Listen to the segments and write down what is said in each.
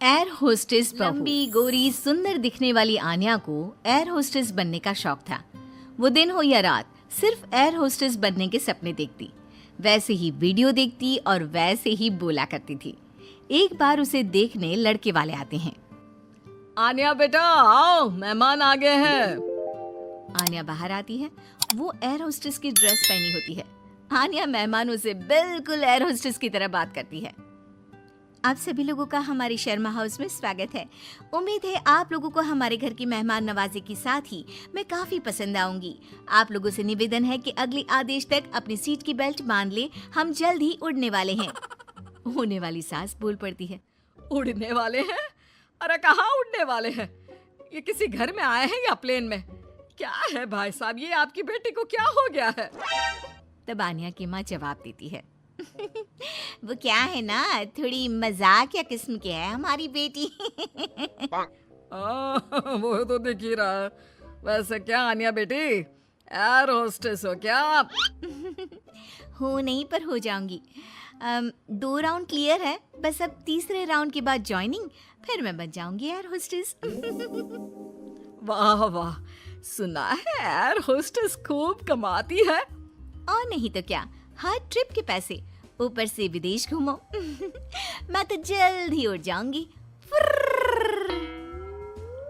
Air hostess लंबी गोरी सुंदर दिखने वाली आन्या को एयर होस्टेस बनने का शौक था। वो दिन हो या रात सिर्फ एयर होस्टेस बनने के सपने देखती, वैसे ही वीडियो देखती और वैसे ही बोला करती थी। एक बार उसे देखने लड़के वाले आते हैं। आन्या बेटा आओ, मेहमान आ गए हैं। आन्या बाहर आती है। वो एयर होस्टेस की ड्रेस पहनी होती है। आन्या मेहमानों से बिल्कुल एयर होस्टेस की तरह बात करती है। आप सभी लोगों का हमारे शर्मा हाउस में स्वागत है। उम्मीद है आप लोगों को हमारे घर की मेहमान नवाजी के साथ ही मैं काफी पसंद आऊंगी। आप लोगों से निवेदन है कि अगले आदेश तक अपनी सीट की बेल्ट बांध ले, हम जल्द ही उड़ने वाले हैं। होने वाली सास बोल पड़ती है। उड़ने वाले हैं? अरे कहाँ उड़ने वाले हैं? ये किसी घर में आए हैं या प्लेन में? क्या है भाई साहब, ये आपकी बेटी को क्या हो गया है? तब आन्या की माँ जवाब देती है। वो क्या है ना, थोड़ी मजाक या किस्म की है हमारी बेटी। वो तो दिख ही रहा है। वैसे क्या आन्या बेटी, एयर होस्टेस हो क्या आप? हो नहीं, पर हो जाऊंगी। 2 राउंड क्लियर है, बस अब तीसरे राउंड के बाद ज्वाइनिंग, फिर मैं बन जाऊंगी एयर होस्टेस। वाह वाह, सुना है एयर होस्टेस खूब कमाती है। और नहीं तो क्या, हर ट्रिप के पैसे, ऊपर से विदेश घूमो। मैं तो जल्द ही उड़ जाऊंगी।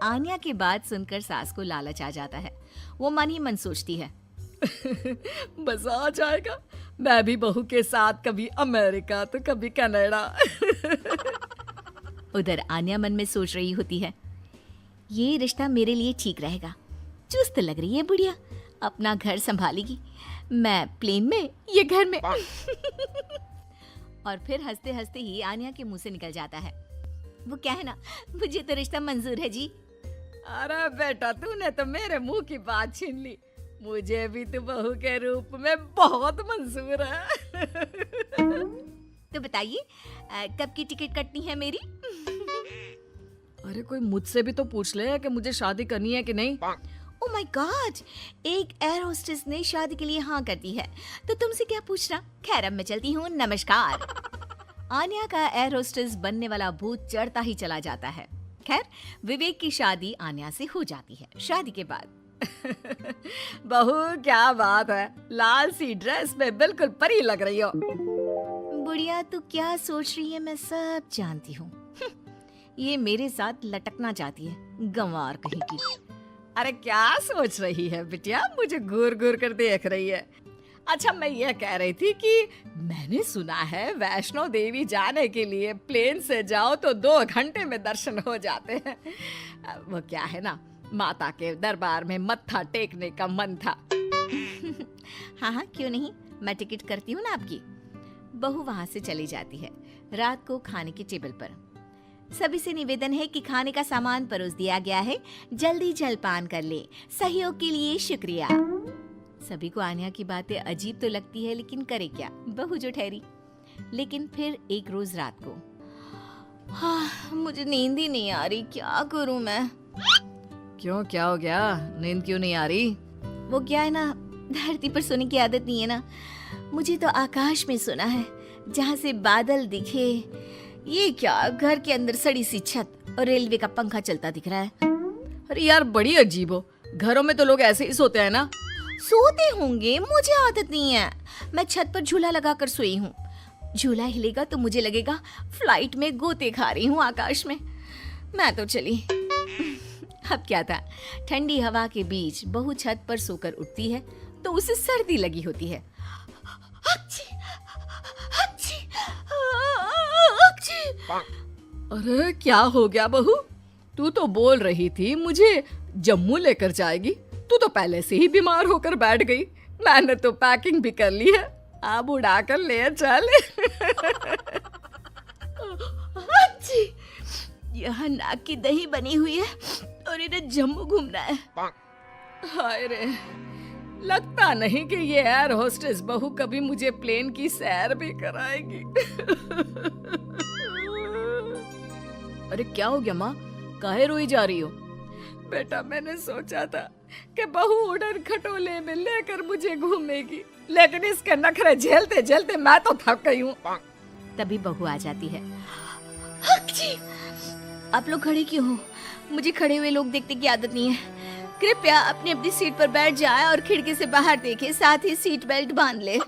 आन्या की बात सुनकर सास को लालच आ जाता है। वो मन ही मन सोचती है, मजा आ जाएगा, मैं भी बहू के साथ कभी अमेरिका तो कभी कनाडा। उधर आन्या मन में सोच रही होती है, ये रिश्ता मेरे लिए ठीक रहेगा। चुस्त लग रही है बुढ़िया, अपना घर संभालेगी, मैं प्लेन में, ये घर में। और फिर हंसते हंसते ही आन्या के मुंह से निकल जाता है, वो क्या है ना, मुझे तो रिश्ता मंजूर है जी। अरे बेटा, तूने तो मेरे मुंह की बात छीन ली। मुझे भी तो बहू के रूप में बहुत मंजूर है। तो बताइए कब की टिकट कटनी है मेरी? अरे कोई मुझसे भी तो पूछ ले कि मुझे शादी करनी है कि नहीं। ओह माय गॉड, एक एयर होस्टेस ने शादी के लिए हाँ कर दी है, तो तुमसे क्या पूछना। खैर अब मैं चलती हूँ, नमस्कार। आन्या का एयर होस्टेस बनने वाला भूत चढ़ता ही चला जाता है। खैर विवेक की शादी आन्या से हो जाती है। शादी के बाद बहू क्या बात है, लाल सी ड्रेस में बिल्कुल परी लग रही हो। बुढ़िया तू क्या सोच रही है मैं सब जानती हूँ। ये मेरे साथ लटकना चाहती है, गंवार कहीं की। अरे क्या सोच रही है बिटिया, मुझे घूर घूर कर देख रही है। अच्छा मैं ये कह रही थी कि मैंने सुना है वैष्णो देवी जाने के लिए प्लेन से जाओ तो 2 घंटे में दर्शन हो जाते हैं। वो क्या है ना, माता के दरबार में मत्था टेकने का मन था। हाँ हाँ क्यों नहीं, मैं टिकट करती हूँ ना आपकी। बहू वहाँ से चली जाती है। रात को खाने के टेबल पर सभी से निवेदन है कि खाने का सामान परोस दिया गया है, जल्दी जलपान कर ले, सहयोग के लिए शुक्रिया। सभी को आन्या की बातें अजीब तो लगती है, लेकिन करे क्या, बहू जो ठहरी। लेकिन फिर एक रोज रात को, हाँ मुझे नींद ही नहीं आ रही, क्या करूं मैं। क्यों, क्या हो गया, नींद क्यों नहीं आ रही? वो क्या है ना, धरती पर सोने की आदत नहीं है ना, मुझे तो आकाश में सोना है, जहाँ से बादल दिखे। ये क्या, घर के अंदर सड़ी सी छत और रेलवे का पंखा चलता दिख रहा है। अरे यार बड़ी अजीब हो, घरों में तो लोग ऐसे ही सोते हैं ना। सोते होंगे, मुझे आदत नहीं है। मैं छत पर झूला लगाकर सोई हूँ। झूला हिलेगा तो मुझे लगेगा फ्लाइट में गोते खा रही हूँ आकाश में। मैं तो चली। अब क्या था, ठंडी हवा के बीच बहू छत पर सोकर उठती है तो उसे सर्दी लगी होती है। अरे क्या हो गया बहू, तू तो बोल रही थी मुझे जम्मू लेकर जाएगी, तू तो पहले से ही बीमार होकर बैठ गई। मैंने तो पैकिंग भी कर ली है, अब उड़ा कर ले चल। यहाँ नाक की दही बनी हुई है और इन्हें जम्मू घूमना है। हाय रे, लगता नहीं कि ये एयर होस्टेस बहू कभी मुझे प्लेन की सैर भी कराएगी। अरे क्या हो गया माँ, काहे रोई जा रही हो? बेटा मैंने सोचा था कि बहू उड़न खटोले में लेकर मुझे घूमेगी, लेकिन इसके नखरे झेलते झेलते मैं तो थक गई हूँ। तभी बहू आ जाती है। आप लोग खड़े क्यों हो? मुझे खड़े हुए लोग देखने की आदत नहीं है। कृपया अपनी अपनी सीट पर बैठ जाए और खिड़की से बाहर देखे, साथ ही सीट बेल्ट बांध ले।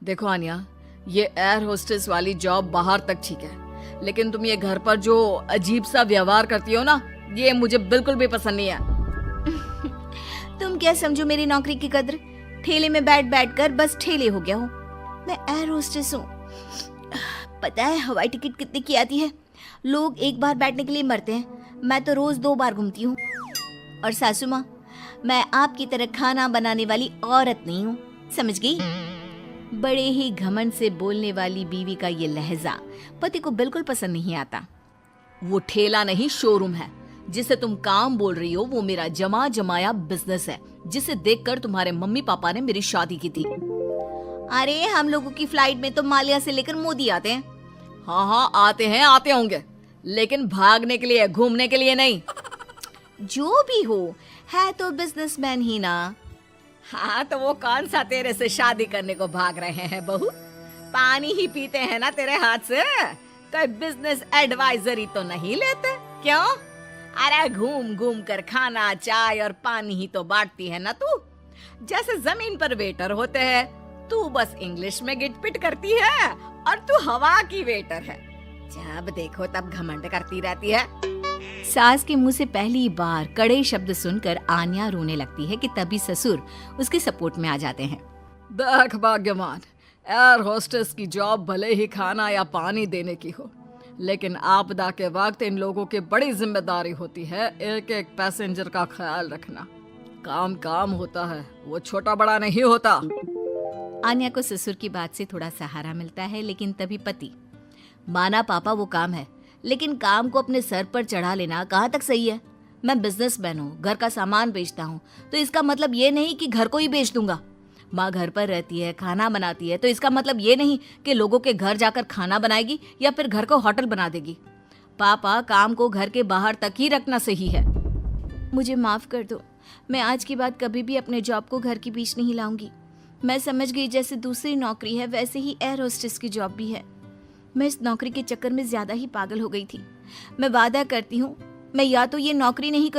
देखो आन्या, ये एयर होस्टेस वाली जॉब बाहर तक ठीक है, लेकिन तुम ये घर पर जो अजीब सा व्यवहार करती हो ना, ये मुझे बिल्कुल भी पसंद नहीं है। तुम क्या समझो मेरी नौकरी की कद्र? ठेले में बैठ बैठ कर बस ठेले हो गया हूँ। मैं एयर होस्टेस हूँ। पता है हवाई टिकट कितने की आती है? लोग एक बार बैठने के लिए मरते हैं, मैं तो रोज 2 बार घूमती हूँ। और सासू माँ, मैं आपकी तरह खाना बनाने वाली औरत नहीं हूँ, समझ गई? बड़े ही घमंड से बोलने वाली बीवी का ये लहजा पति को बिल्कुल पसंद नहीं आता। वो ठेला नहीं, शोरूम है। जिसे तुम काम बोल रही हो वो मेरा जमा जमाया बिजनेस है, जिसे देखकर तुम्हारे मम्मी पापा ने मेरी शादी की थी। अरे हम लोगों की फ्लाइट में तो मालिया से लेकर मोदी आते हैं। हाँ हाँ, आते होंगे, लेकिन भागने के लिए, घूमने के लिए नहीं। जो भी हो, है तो बिजनेसमैन ही ना। हाँ, तो वो कौन सा तेरे से शादी करने को भाग रहे हैं बहू? पानी ही पीते हैं ना तेरे हाथ से, कोई बिजनेस एडवाइजरी तो नहीं लेते क्यों? अरे घूम घूम कर खाना, चाय और पानी ही तो बांटती है ना तू। जैसे जमीन पर वेटर होते हैं, तू बस इंग्लिश में गिटपिट करती है और तू हवा की वेटर है। जब देखो तब घमंड करती रहती है। सास के मुंह से पहली बार कड़े शब्द सुनकर आन्या रोने लगती है कि तभी ससुर उसके सपोर्ट में आ जाते हैं। देख भाग्यवान, एयर होस्टेस की जॉब भले ही खाना या पानी देने की हो, लेकिन आपदा के वक्त इन लोगों की बड़ी जिम्मेदारी होती है एक एक पैसेंजर का ख्याल रखना। काम काम होता है, वो छोटा बड़ा नहीं होता। आन्या को ससुर की बात से थोड़ा सहारा मिलता है, लेकिन तभी पति, माना पापा वो काम है, लेकिन काम को अपने सर पर चढ़ा लेना कहाँ तक सही है? मैं बिजनेसमैन हूँ, घर का सामान बेचता हूँ, तो इसका मतलब ये नहीं कि घर को ही बेच दूंगा। माँ घर पर रहती है, खाना बनाती है, तो इसका मतलब ये नहीं कि लोगों के घर जाकर खाना बनाएगी या फिर घर को होटल बना देगी। पापा, काम को घर के बाहर तक ही रखना सही है। मुझे माफ कर दो, मैं आज के बाद कभी भी अपने जॉब को घर के बीच नहीं लाऊंगी। मैं समझ गई जैसे दूसरी नौकरी है वैसे ही एयर होस्टेस की जॉब भी है। मैं इस नौकरी के चक्कर में ज्यादा ही पागल हो गई थी। मैं वादा करती हूँ, मैं या तो ये नौकरी नहीं